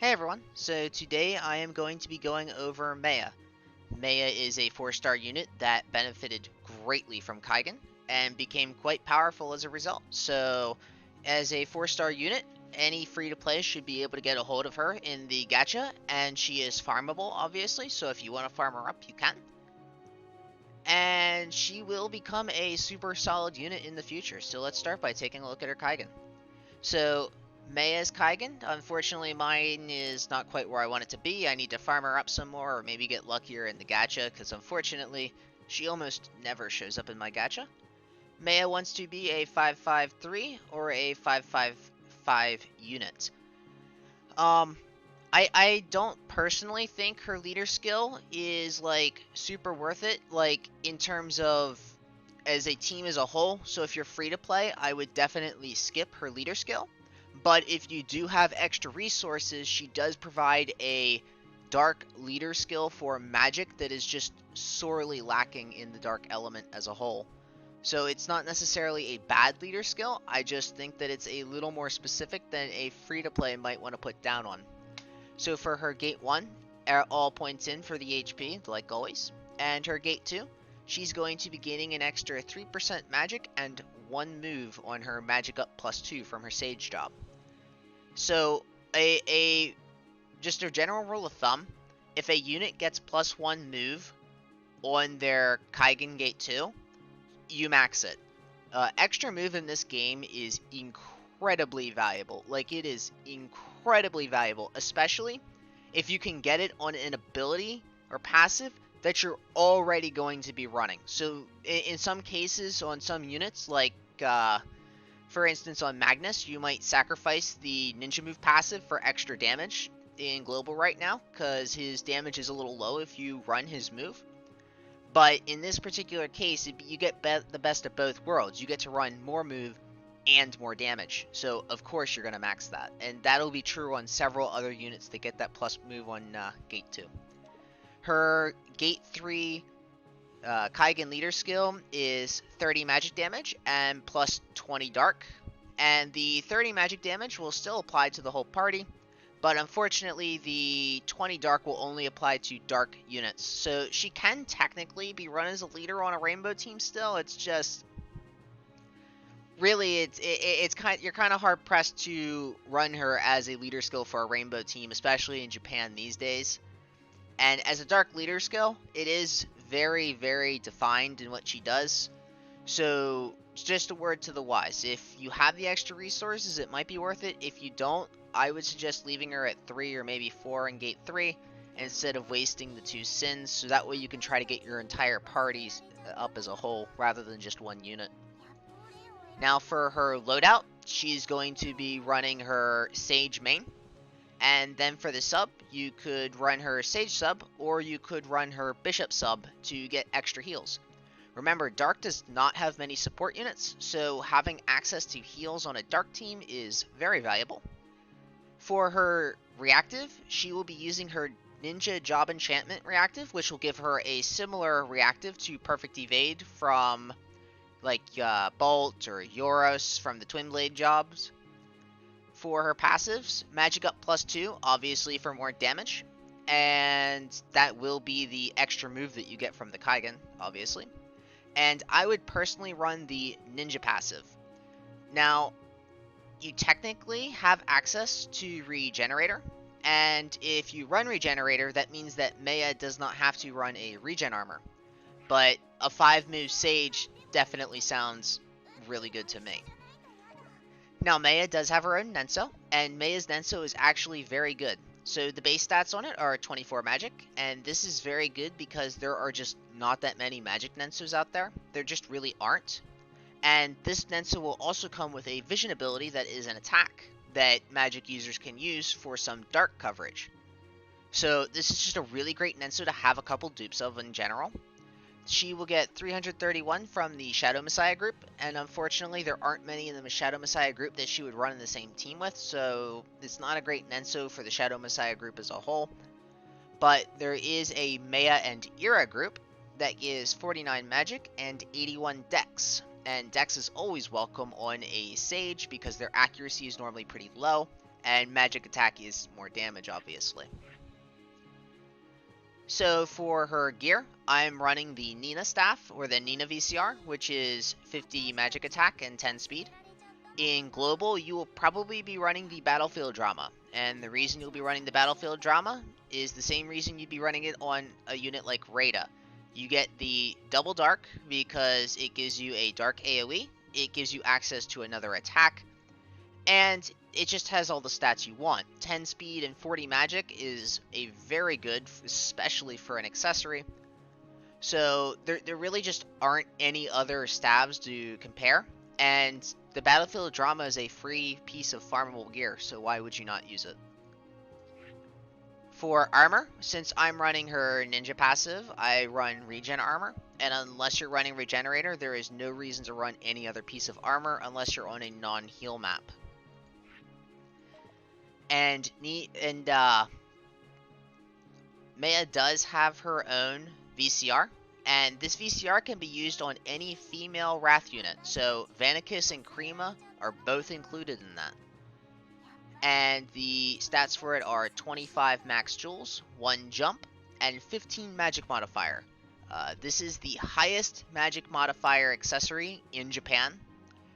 Hey everyone, so today I am going to be going over Maya. Maya is a 4-star unit that benefited greatly from Kaigan and became quite powerful as a result. So, as a 4-star unit, any free-to-play should be able to get a hold of her in the gacha, and she is farmable, obviously, so if you want to farm her up, you can. And she will become a super solid unit in the future, so let's start by taking a look at her Kaigan. So, Maya's Kaigan, unfortunately mine is not quite where I want it to be. I need to farm her up some more or maybe get luckier in the gacha because unfortunately she almost never shows up in my gacha. Maya wants to be a 553 or a 555 unit. Um, I don't personally think her leader skill is like super worth it, like in terms of as a team as a whole. So if you're free to play, I would definitely skip her leader skill. But if you do have extra resources, she does provide a dark leader skill for magic that is just sorely lacking in the dark element as a whole. So it's not necessarily a bad leader skill, I just think that it's a little more specific than a free to play might want to put down on. So for her gate 1, all points in for the HP, like always. And her gate 2, she's going to be gaining an extra 3% magic and 1 move on her magic up +2 from her sage job. So just a general rule of thumb, if a unit gets +1 move on their Kaigan gate 2, you max it. Extra move in this game is incredibly valuable. Like, it is incredibly valuable, especially if you can get it on an ability or passive that you're already going to be running. So in some cases, on some units, like for instance on Magnus, you might sacrifice the ninja move passive for extra damage in global right now, because his damage is a little low if you run his move. But in this particular case, you get the best of both worlds. You get to run more move and more damage. So, of course, you're going to max that. And that'll be true on several other units that get that plus move on Gate 2. Her Gate 3 Kaigan leader skill is 30 magic damage and plus 20 dark. And the 30 magic damage will still apply to the whole party, but unfortunately the 20 dark will only apply to dark units. So she can technically be run as a leader on a rainbow team still. It's just really you're kind of hard pressed to run her as a leader skill for a rainbow team, especially in Japan these days. And as a dark leader skill, it is very, very defined in what she does. So just a word to the wise, if you have the extra resources, it might be worth it. If you don't, I would suggest leaving her at 3 or maybe 4 in gate 3 instead of wasting the 2 sins, so that way you can try to get your entire party up as a whole rather than just one unit. Now for her loadout, she's going to be running her Sage main, and then for the sub, you could run her Sage sub or you could run her Bishop sub to get extra heals. Remember, Dark does not have many support units, so having access to heals on a Dark team is very valuable. For her reactive, she will be using her Ninja Job Enchantment reactive, which will give her a similar reactive to Perfect Evade from like Bolt or Euros from the Twin Blade jobs. For her passives, Magic Up +2, obviously for more damage, and that will be the extra move that you get from the Kaigan, obviously. And I would personally run the Ninja passive. Now, you technically have access to Regenerator, and if you run Regenerator, that means that Maya does not have to run a Regen Armor. But a 5-move Sage definitely sounds really good to me. Now, Maya does have her own Nenso, and Maya's Nenso is actually very good. So the base stats on it are 24 magic, and this is very good because there are just not that many magic Nensos out there. There just really aren't. And this Nenso will also come with a vision ability that is an attack that magic users can use for some dark coverage. So this is just a really great Nenso to have a couple dupes of in general. She will get 331 from the Shadow Messiah group, and unfortunately there aren't many in the Shadow Messiah group that she would run in the same team with, so it's not a great Nenso for the Shadow Messiah group as a whole. But there is a Maya and Ira group that gives 49 magic and 81 dex. And dex is always welcome on a Sage because their accuracy is normally pretty low, and magic attack is more damage, obviously. So for her gear, I'm running the Nina staff, or the Nina VCR, which is 50 magic attack and 10 speed. In global, you will probably be running the battlefield drama, and the reason you'll be running the battlefield drama is the same reason you'd be running it on a unit like Rada. You get the double dark because it gives you a dark AoE, it gives you access to another attack, and it just has all the stats you want. 10 speed and 40 magic is a very good, especially for an accessory. So there really just aren't any other stabs to compare, and the battlefield drama is a free piece of farmable gear, so why would you not use it? For armor, since I'm running her ninja passive, I run regen armor, and unless you're running regenerator, there is no reason to run any other piece of armor unless you're on a non-heal map. And Maya does have her own VCR, and this VCR can be used on any female Wrath unit, so Vanicus and Krima are both included in that. And the stats for it are 25 max joules, 1 jump, and 15 magic modifier. This is the highest magic modifier accessory in Japan.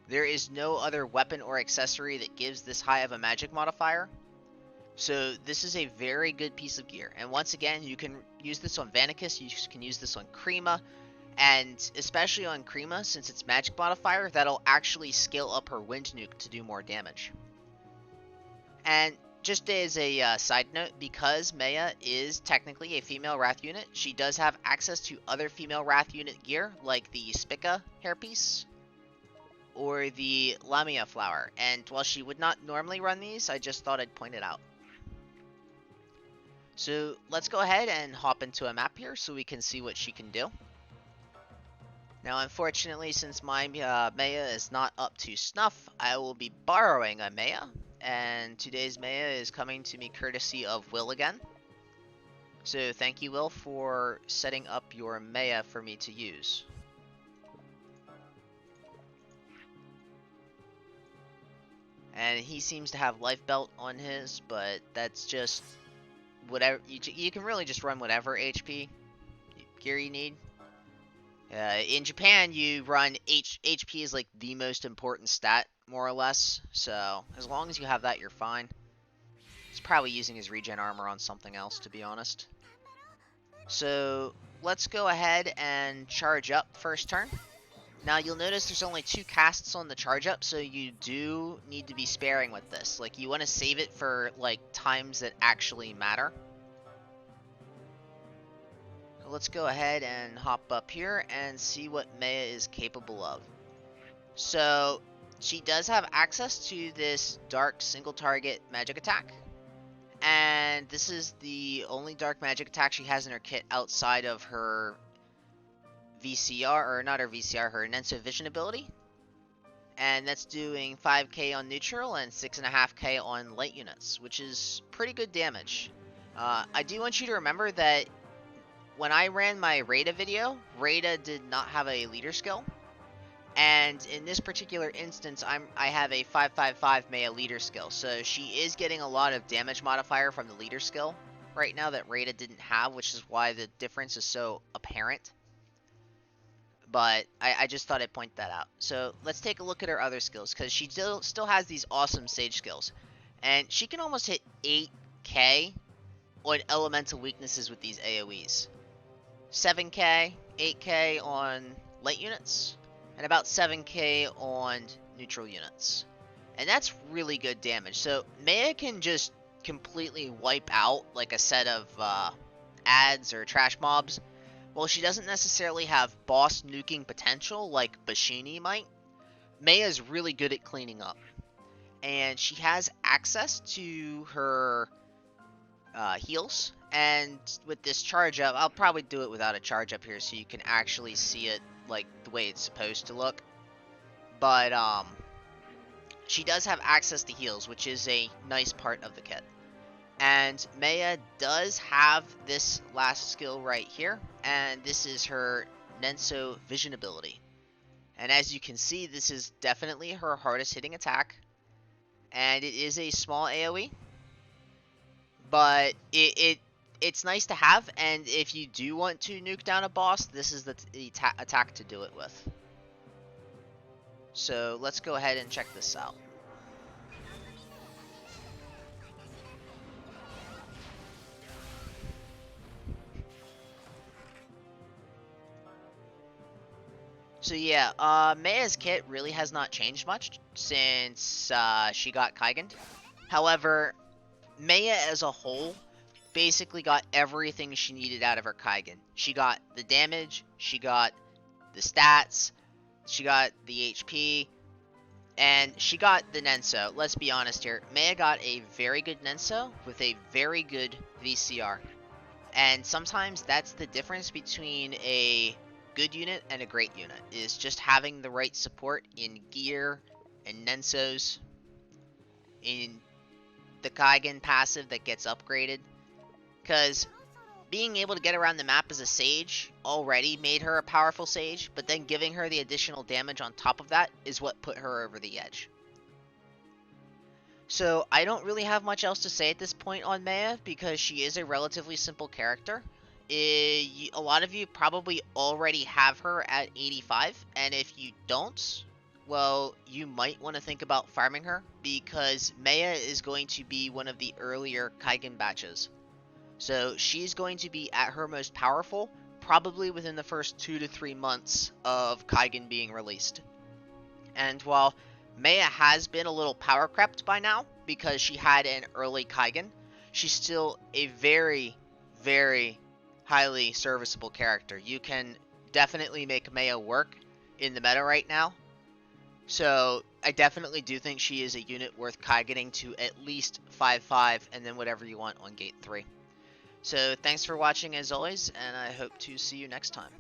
There is no other weapon or accessory that gives this high of a magic modifier. So this is a very good piece of gear. And once again, you can use this on Vanicus, you can use this on Krima, and especially on Krima, since it's magic modifier, that'll actually scale up her wind nuke to do more damage. And just as a side note, because Maya is technically a female Wrath unit, she does have access to other female Wrath unit gear, like the Spica hairpiece or the Lamia flower. And while she would not normally run these, I just thought I'd point it out. So let's go ahead and hop into a map here so we can see what she can do. Now, unfortunately, since my Maya is not up to snuff, I will be borrowing a Maya. And today's Maya is coming to me courtesy of Will again. So thank you, Will, for setting up your Maya for me to use. And he seems to have life belt on his, but that's just whatever. You can really just run whatever HP gear you need. In Japan, you run HP is like the most important stat, more or less. So as long as you have that, you're fine. He's probably using his regen armor on something else, to be honest. So let's go ahead and charge up first turn. Now you'll notice there's only 2 casts on the charge up, so you do need to be sparing with this. Like, you want to save it for like times that actually matter. Let's go ahead and hop up here and see what Maya is capable of. So she does have access to this dark single target magic attack, and this is the only dark magic attack she has in her kit outside of her VCR, or not her VCR, her Nenso Vision ability. And that's doing 5k on neutral and 6.5k on light units, which is pretty good damage. I do want you to remember that when I ran my Rada video, Rada did not have a leader skill. And in this particular instance, I have a 555 Maya leader skill. So she is getting a lot of damage modifier from the leader skill right now that Rada didn't have, which is why the difference is so apparent. But I just thought I'd point that out. So let's take a look at her other skills, because she still has these awesome Sage skills. And she can almost hit 8k on elemental weaknesses with these AoEs. 7k, 8k on light units, and about 7k on neutral units. And that's really good damage. So Maya can just completely wipe out like a set of ads or trash mobs. Well, she doesn't necessarily have boss nuking potential like Bashini might. Maya's really good at cleaning up. And she has access to her heals. And with this charge up, I'll probably do it without a charge up here so you can actually see it like the way it's supposed to look. But she does have access to heals, which is a nice part of the kit. And Maya does have this last skill right here, and this is her Nenso Vision ability. And as you can see, this is definitely her hardest hitting attack. and it is a small AoE, but it's nice to have, and if you do want to nuke down a boss, this is the attack to do it with. So let's go ahead and check this out. So yeah, Maya's kit really has not changed much since she got Kaigan. However, Maya as a whole basically got everything she needed out of her Kaigan. She got the damage, she got the stats, she got the HP, and she got the Nenso. Let's be honest here, Maya got a very good Nenso with a very good VCR. And sometimes that's the difference between a good unit and a great unit, is just having the right support in gear and Nensos, in the Kaigan passive that gets upgraded. Because being able to get around the map as a Sage already made her a powerful Sage, but then giving her the additional damage on top of that is what put her over the edge. So I don't really have much else to say at this point on Maya, because she is a relatively simple character. A lot of you probably already have her at 85, and if you don't, well, you might want to think about farming her, because Maya is going to be one of the earlier Kaigan batches. So she's going to be at her most powerful probably within the first 2 to 3 months of Kaigan being released. And while Maya has been a little power crept by now because she had an early Kaigan, she's still a very, very highly serviceable character. You can definitely make Maya work in the meta right now. So I definitely do think she is a unit worth Kaiganing to at least 5-5 and then whatever you want on gate 3. So thanks for watching as always, and I hope to see you next time.